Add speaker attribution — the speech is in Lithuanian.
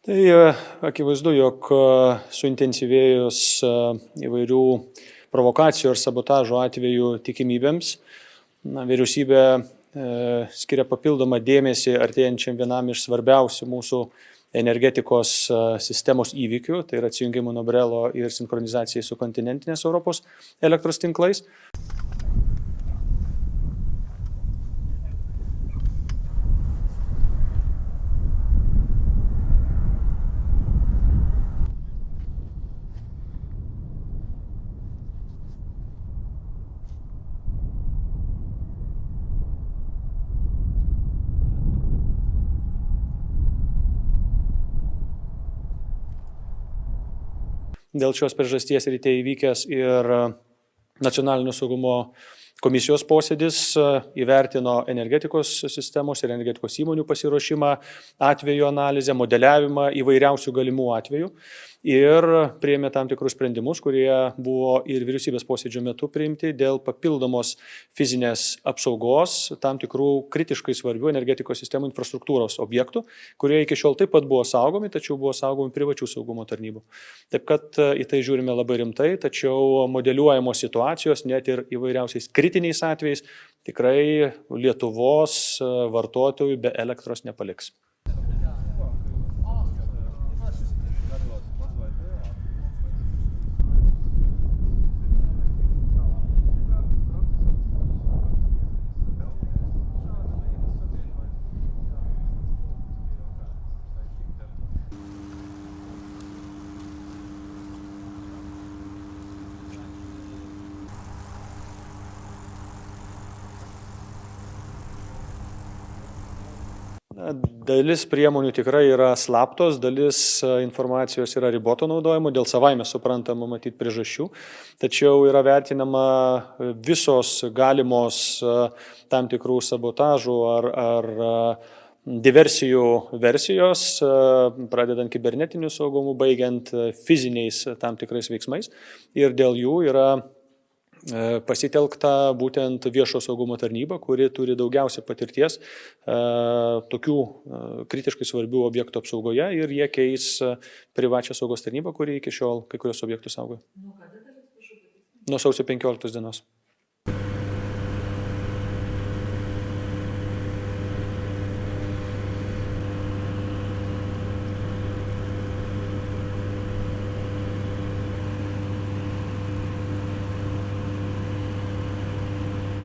Speaker 1: Tai akivaizdu, jog suintensyvėjus įvairių provokacijų ir sabotažo atvejų tikimybėms, vyriausybė skiria papildomą dėmesį artėjančiam vienam iš svarbiausių mūsų energetikos sistemos įvykių, tai yra atsijungimo nuo Brelo ir sinchronizacijai su kontinentinės Europos elektros tinklais. Dėl šios priežasties ryte įvykęs ir Nacionalinio saugumo komisijos posėdis įvertino energetikos sistemos ir energetikos įmonių pasiruošimą, atvejo analizę, modeliavimą įvairiausių galimų atvejų ir priėmė tam tikrus sprendimus, kurie buvo ir vyriausybės posėdžio metu priimti dėl papildomos fizinės apsaugos tam tikrų kritiškai svarbių energetikos sistemų infrastruktūros objektų, kurie iki šiol taip pat buvo saugomi, tačiau buvo saugomi privačių saugumo tarnybų. Taip kad į tai žiūrime labai rimtai, tačiau modeliuojamos situacijos net ir įvairiausiais kritiniais atvejais tikrai Lietuvos vartotojų be elektros nepaliks. Dalis priemonių tikrai yra slaptos, dalis informacijos yra riboto naudojimo, dėl savaime suprantama matyti priežasčių, tačiau yra vertinama visos galimos tam tikrų sabotažų ar diversijų versijos, pradedant kibernetiniu saugumu, baigiant fiziniais tam tikrais veiksmais ir dėl jų yra pasitelkta būtent viešo saugumo tarnyba, kuri turi daugiausia patirties tokių kritiškai svarbių objektų apsaugoje ir jie keis privačią saugos tarnybą, kuri iki šiol kai kurios objektus saugo. Nuo sausio 15 dienos.